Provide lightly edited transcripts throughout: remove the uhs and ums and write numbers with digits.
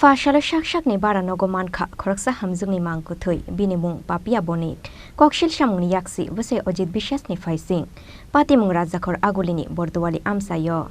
Phasalo Khachijak Bara Nogo Mankha Khoroksa Hamjwkni Mangkwthowi binimung papia bonik kokshil shamungni yaksi bose ojit bishasni faising patimung rajakhor agulini Barduwali Amchaini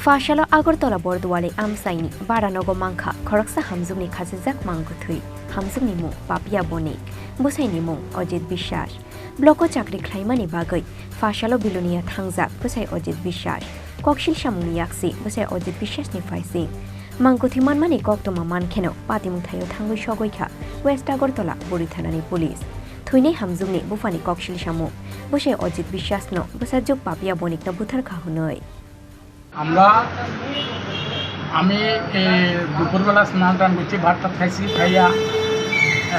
Phasalo Agartala Barduwali Amchaini Bara Nogo Mankha Khoroksa Hamjwkni Khachijak Mangkwthowi Hamjwkni mung papia bonik busaini mung ojit bishas bloko chakri khlaimani bagai Phasalo bilonia thangjak busai ojit bishas kokshil shamungni yaksi busai ojit bishasni faising Mangkwthowi manmani koktoma mankheno patimung thayo thangui sogoikha West Agartala buri thanani police thuinei Hamjwkni bufani kokshil shamu busai ojit bishasno busajuk papia bonikno buthar khahunoi আমি দুপুরবেলা স্নান টান করছি ভাতটা খাইছি খাইয়া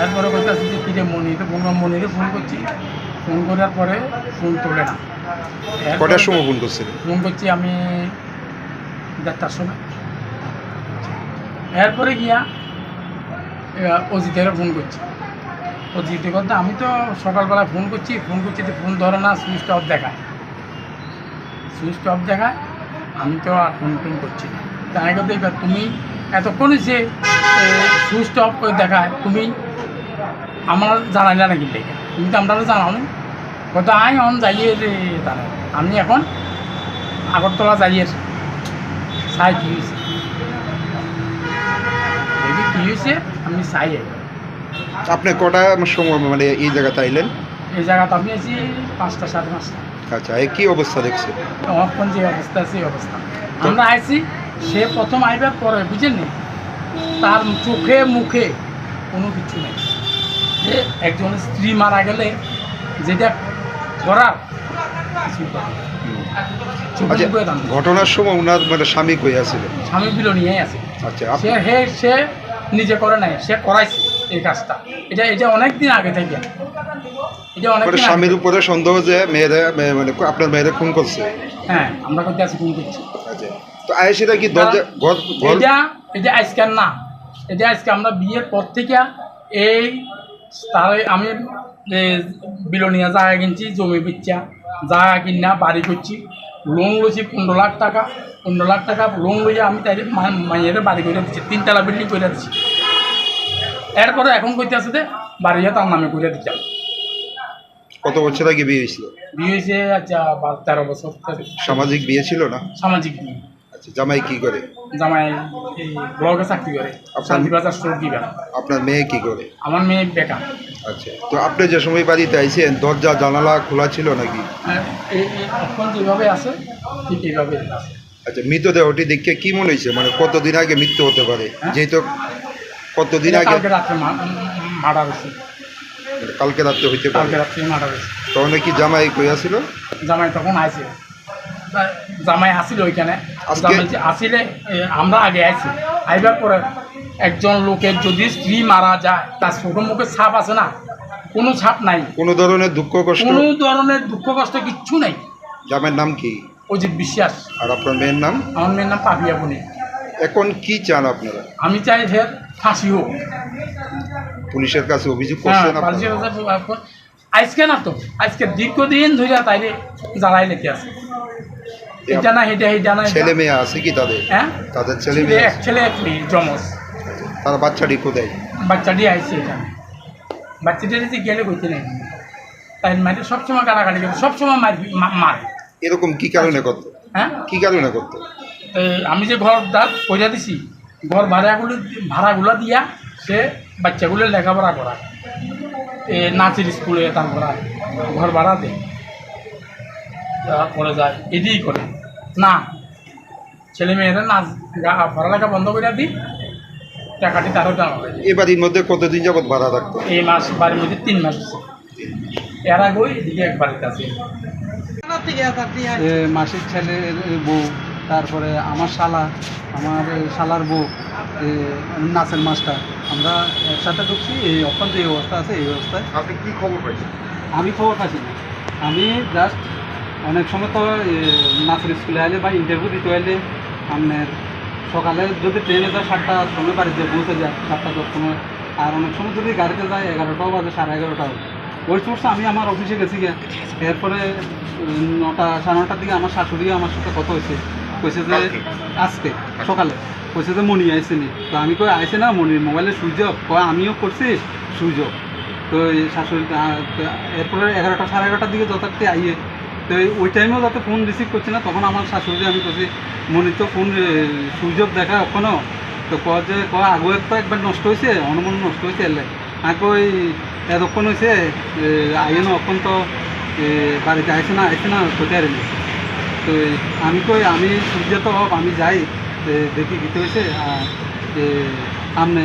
এরপরে কইতাছি যে কিরে মনিরে ফোন করছি ফোন করার পরে ফোন তোলে না। কটার সময় ফোন করছিলেন? ফোন করছি আমি 1:30টার সময়। এরপরে গিয়া অজিতের ফোন করছি। অজিতে কথা আমি তো সকালবেলা ফোন করছি তো ফোন ধরে না, সুইচ অফ দেখায় আমি তো আর ফোন করছি না। তাই কথা এবার তুমি এতক্ষণ যে সুইচ অফ করে দেখায় তুমি আমার জানাইলা নাকি লেখা, তুমি তো আমরা জানাও না কথা আই অন যাইয়ে রে জানাই। আমি এখন আগরতলা যাইয়ে চাই কী হয়েছে দেখি কী হয়েছে আমি চাই। আপনি কটা সময় মানে এই জায়গাতে আইলেন? এই জায়গাতে আমি আছি 5টা 5:30। আচ্ছা, এই কি অবস্থা দেখছে? এখন যে অবস্থা সেই অবস্থা আমরা আইছি, সে প্রথম আইবার পরে বুঝেন নি তার চোখে মুখে কোনো কিছু নেই। যে একজন স্ত্রী মারা গেলে যেটা করার ঘটনার সময় ওনার মানে স্বামী কই আছিল? স্বামী বিলো নিয়ে আছে। আচ্ছা, সে নিজে করে নাই, সে করাইছে এই কাজটা। এটা অনেক দিন আগে থেকে স্বামীর উপরে সন্দেহ যে মেয়েরা মানে আপনার মেয়েরা খুন করছে। হ্যাঁ, আমরা করতে আছি খুন করছি। তো আয়েশিরা কি এটা আজকাল না, এটা আজকে আমরা বিয়ের পর থেকে এই তার আমি বিলোনিয়া জায়গা কিনছি, জমি বিচ্ছা জায়গা কিনা বাড়ি করছি, লোন লইছি 15 লাখ টাকা। 15 লাখ টাকা লোন লইয়া আমি তাই মাইয়ের বাড়ি করে দিচ্ছি, 3তলা বিল্ডিং করে দিচ্ছি। এরপরে এখন কইতে আছে যে বাড়িয়া তার নামে করে দিচ্ছি। কত বছর আগে বিয়ে হয়েছিল? বিয়ে হয়েছে আচ্ছা 13 বছর। সামাজিক বিয়ে ছিল না? সামাজিক বিয়ে। আচ্ছা, জামাই কি করে? জামাই এই ব্লগে চাকরি করে, শান্তিবাজার স্টোর দিবেন। আপনার মেয়ে কি করে? আমার মেয়ে বেকার। আচ্ছা, তো আপনি যে সময় বাড়িতে আইছেন দরজা জানালা খোলা ছিল নাকি? এখন যেভাবে আছে ঠিক এইভাবে আছে। আচ্ছা, মৃতদেহটি দেখে কি মনে হয়েছে, মানে কতদিন আগে মৃত্যু হতে পারে? যেহেতু কতদিন আগে? কালকে রাত্রে মারা হয়েছে। কালকে রাত্রে হইতে পারে? কালকে রাত্রে মারা হয়েছে। তখন কি জামাই কই আসিল? জামাই তখন আইছে, জামাই আসিল ওইখানে। আসিলে আমরা আগে আইছি, আইবার পরে একজন লোকের যদি স্ত্রী মারা যায় তার ছোটো মুখের ছাপ আছে না, কোনো ছাপ নাই, কোনো ধরনের দুঃখ কষ্ট কিচ্ছু নাই। জামাইয়ের নাম কি? অজিত বিশ্বাস। আর আপনার মেয়ের নাম? আমার মেয়ের নাম পাপিয়া বণিক। এখন কি চান আপনারা? আমি চাই যে ফাঁসি হোক। পুলিশের কাছে অভিযোগ করছেন? আজকে না তো, আজকে দীর্ঘদিন ধরে তাইলে জ্বালাই লেগে আছে। এটা না এটা না। ছেলে মেয়ে আছে কি তাদের? হ্যাঁ, তাদের ছেলে মেয়ে? এক ছেলে এক মেয়ে জমজ। তার বাচ্চাটি কোথায়? বাচ্চাটি আইছে এখানে। বাচ্চাটি গেলে কইতে নেই, তাই মারি সবসময় কাটাকাটি করে, সবসময় মারে। এরকম কি কারণে করতো? হ্যাঁ, কি কারণে করতো? আমি যে ঘর পয়সা দিছি, ঘর ভাড়াগুলো দিয়া সে বাচ্চাগুলো লেখাপড়া করায়, নাচের স্কুলে তারপর ঘর ভাড়া দেয়। করে যায় এদিই করে না ছেলে মেয়েরা নাচ পড়ালেখা বন্ধ করে দিই টাকাটি তারও দেওয়া হয়। এই বাড়ির মধ্যে কতদিন যাবত ভাড়া থাকতো? এই মাস বাড়ির মধ্যে 3 মাস হচ্ছে। এর আগে এদিকে এক বাড়িতে আছে মাসির ছেলের বউ, তারপরে আমার শালা, আমার শালার বউ, নাচের মাস্টার, আমরা একসাথে ঢুকছি। এই এখন যে অবস্থা আছে এই অবস্থায় আপনি কি খবর পাইছেন? আমি খবর পাচ্ছি না। আমি জাস্ট অনেক সময় তো নাচের স্কুলে আইলে বা ইন্টারভিউ দিতে আইলে আপনার সকালে যদি ট্রেনে যায় 7টার সময় বাড়িতে পৌঁছে যায় 7টা 10 সময়, আর অনেক সময় যদি গাড়িতে যায় 11টাও বাজে 11:30টাও। ওই সোর্সে আমি আমার অফিসে গেছি গিয়ে, এরপরে 9টা 9:30টার দিকে আমার শাশুড়ি আমার সাথে কথা হয়েছে, কইছে যে আজকে সকালে কইছে যে মনি আইসেনি। তো আমি কই আইসে না, মনির মোবাইলে সুইচ অফ, কয় আমিও করছি সুইচ অফ। তো এই শাশুড়ি এরপরে 11টা 11:30টার দিকে যথার্থে আইয়ে, তো ওই টাইমেও যাতে ফোন রিসিভ করছে না, তখন আমার শাশুড়ি আমি কইছি মনি তো ফোন সুইচ অফ দেখায় এখনও। তো কয় যে আগেও একবার নষ্ট হয়েছে, অনুমান নষ্ট হয়েছে এলে আগে ওই এতক্ষণ হয়েছে আইয়ে না, এখন তো বাড়িতে আইসে না কোথায় আর তো আমি কই আমি সূর্য তো হোক আমি যাই দেখি গীতে হয়েছে। আর সামনে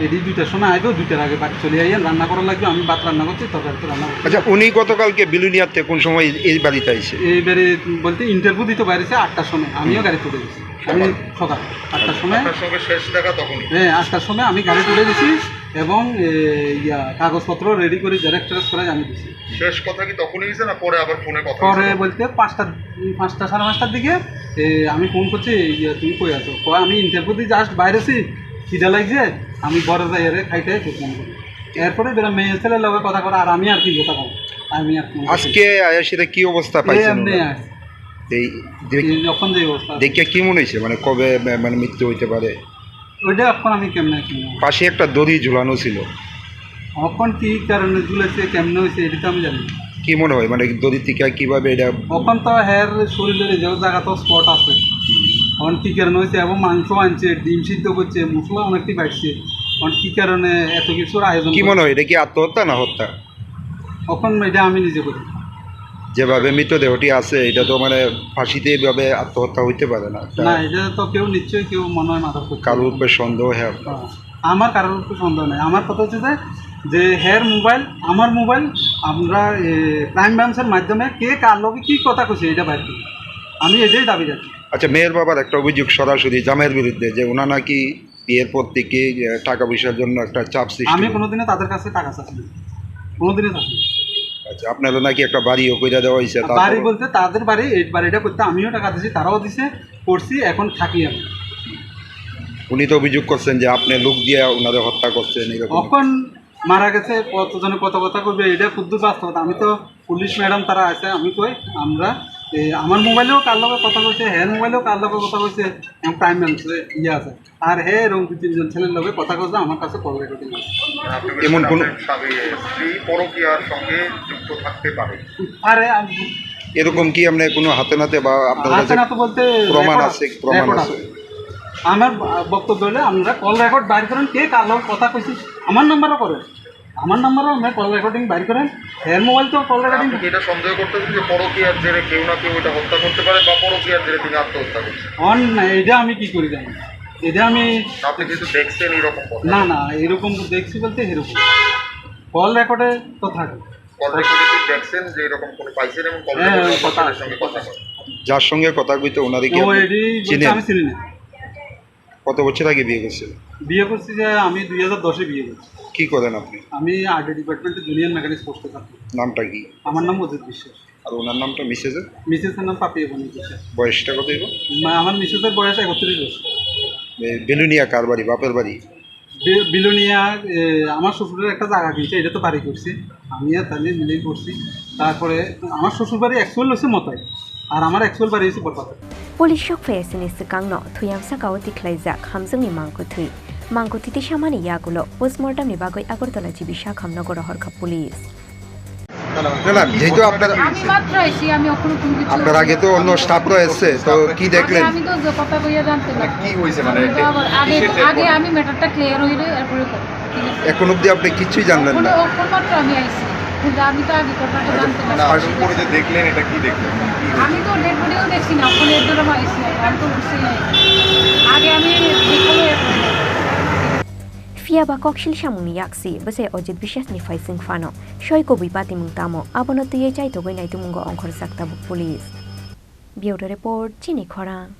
এদি 2টার সময় আসবো, 2টার আগে বাড়ি চলে যাইয়েন, রান্না করা লাগবে। আমি ভাত রান্না করছি, তরকারি তো রান্না করছি। আচ্ছা, উনি গতকালকে বিলুনিয়াতে কোন সময় এই বাড়িতে আইছে? এই বাড়ি বলতে ইন্টারভিউ দিতে বাইরেছে 8টার সময়, আমিও গাড়ি তুলে দিচ্ছি। আমি সকাল 8টার সময় শেষ দেখা তখন? হ্যাঁ 8টার সময় আমি গাড়ি তুলে দিছি এবং কাগজপত্র রেডি করে জেরক্স টেরক্স করে আমি দিছি। শেষ কথা কি তখনই হয়েছে না পরে আবার ফোনে কথা? পরে বলতে 5টা 5:30টার দিকে আমি ফোন করছি, তুমি কই আছো? কয় আমি ইন্টারভিউ দিয়ে জাস্ট বাইরেছি, খিদা লাগছে, আমি বড় যাই রে খাইতে ফোন করি। এরপরে বেরা মেয়ে ছেলের লগে কথা করা, আর আমি আর কি কথা কম। আমি আর আজকে আয়াসিতে কি অবস্থা পাইছেন? এই যখন যে অবস্থা দেখে কি মনে হয়েছে, মানে কবে মানে মৃত্যু হইতে পারে? ওইটা এখন আমি কেমনে পাশে একটা দড়ি ঝুলানো ছিল, এখন কি কারণে ঝুলেছে কেমনে হয়েছে এটা তো আমি জানি। কি মনে হয় মানে দড়ি থেকে কিভাবে এটা? এখন তো হের শরীরের যে জায়গা তো স্পট আছে, এখন কী কারণে হয়েছে, এবং মাংস আনছে, ডিম সিদ্ধ করছে, মশলা অনেকটি বাড়ছে, এখন কী কারণে এত কিছুর আয়োজন? কি মনে হয় এটা কি আত্মহত্যা না হত্যা? এখন এটা আমি নিজে করি। যেভাবে মৃতদেহটি আছে এটা তো মানে ফাঁসিতে এইভাবে আত্মহত্যা হইতে পারে না। না, এটা তো কেউ নিশ্চয়ই কেউ মনে হয় মাথা করছে। কারোর উপরে সন্দেহ? হ্যাঁ, আমার কারোর উপরে সন্দেহ নেই। আমার কথা হচ্ছে যে হের মোবাইল আমার মোবাইল, আমরা ক্রাইম ব্রাঞ্চের মাধ্যমে কে কার লগে কী কথা কইছে এটা বাইর করি, আমি এটাই দাবি রাখি। আচ্ছা, মেয়ের বাবার একটা অভিযোগ সরাসরি জামাইয়ের বিরুদ্ধে যে ওনা নাকি বিয়ের পর থেকে টাকা পয়সার জন্য একটা চাপ সৃষ্টি। আমি কোনোদিনও তাদের কাছে টাকা চাচ্ছি, কোনোদিনও চাচ্ছি। আচ্ছা, আপনারও নাকি একটা বাড়িও কইরা দেওয়া হয়েছে? বাড়ি বলতে তাদের বাড়ি, এই বাড়িটা করতে আমিও টাকা দিয়েছি, তারাও দিছে, করছি, এখন থাকি আমি। উনি তো অভিযোগ করছেন যে আপনি লোক দিয়ে ওনাদের হত্যা করছেন এরকম। এখন মারা গেছে, কতজনে কত কথা করবে, এটা ক্ষুদ্র বাস্তবতা। আমি তো পুলিশ ম্যাডাম তারা আছে, আমি কই আমরা আমার মোবাইলেও কার লগে কথা কইছে, হ্যাঁ মোবাইলেও কার লগে কথা কইছে, ক্রাইম ব্রাঞ্চে ইয়ে আছে, আর হ্যাঁ এরকম 2-3জন ছেলের লগে কথা কইছে, আমার কাছে কল রেকর্ডিং আছে। এমন কোন স্ত্রী পরকীয়ার সঙ্গে যুক্ত থাকতে পারে? আরে এরকম কি আপনি কোনো হাতে নাতে বা আপনার কাছে বলতে প্রমাণ আছে? প্রমাণ আছে? আমার বক্তব্য হলে আমরা কল রেকর্ড বাইর করেন, কে কার লগে কথা কইছি, আমার নাম্বারও করেন, আমার নাম্বারও আমরা কল রেকর্ডিং বাইর করেন, এর মোবাইল তো কল রেকর্ডিং। আপনি এটা সন্দেহ করতেছেন যে পরকীয়ার জেরে কেউ না কেউ এটা হত্যা করতে পারে, বা পরকীয়ার জেরে তিনি আত্মহত্যা করছেন? না, এটা আমি কি করি জানি, এটা আমি আপনি কিছু দেখছেন এরকম? না এরকম দেখছি বলতে এরকম কল রেকর্ডে তো থাকে। কল রেকর্ডে কি দেখছেন যে এরকম কোনো পাইছেন এবং কল রেকর্ডে কথার সঙ্গে কথা বলেন? যার সঙ্গে কথা কইতে ওনারে কি চিনেন? আমি চিনি না। কত বছর আগে বিয়ে করছেন? বিয়ে করছি যে আমি 2010-এ বিয়ে করছি। কি করেন আপনি? আমি আরডি ডিপার্টমেন্টে জুনিয়র মেকানিক্স পোস্টে থাকি। নামটা কি? আমার নাম অজিত বিশ্বাস। আর ওনার নামটা? মিসেসের? মিসেসের নাম পাপিয়া বনি বিশ্বাস। বয়সটা কত? আমার মিসেসের বয়স 31 বছর। বেলুনিয়া কার বাড়ি? বাপের বাড়ি? বিলোনিয়া আমার শ্বশুরের একটা জায়গা কিনছে, এটা তো বাড়ি করছি, আমি আর তাহলে মিলেই করছি। তারপরে আমার শ্বশুর বাড়ি অ্যাকচুয়াল হচ্ছে মতাই, আর আমার অ্যাকচুয়াল বাড়ি হচ্ছে বরপাতা। पुलिस शक फैसनि सिगांनो थुयामसा गाव दिख्लायजाक हामजोंनि मांखुथुइ मांखुथिति सामानि यागुलो पोस्टमर्टमनि बागै आगरतला जिबि शाखाम नगर हरखाब पुलिस। না যেহেতু আপনার আমি মাত্র এসে আমি ওখানে কোনো কিছু আপনার আগে তো অন্য স্টাফরা এসছে, তো কি দেখলেন? আমি তো যে কথা কইয়া জানতে না কি হয়েছে মানে আগে আমি ম্যাটারটা ক্লিয়ার হইলে এরপরে এখন অবধি আপনি কিছুই জানলেন না? ওখানে মাত্র আমি আইছি। কিন্তু আমি তো আগে ঘটনাটা জানতাম মানে না আসার পরে যে দেখলেন এটা কি দেখলেন কি আমি তো ডেড বডিও দেখছি না ওখানে এর ধরে মাইছি আমি তো উঠছি নাই আগে আমি দেখলো Fia ba kokshil shamung ni yaksi base Ojit Bishas ni faising fano shoi ko bipati mung tamo abono tuye chai to goi nai tumungo ongkhor sakta bu police. Bureau report Chini Khorang.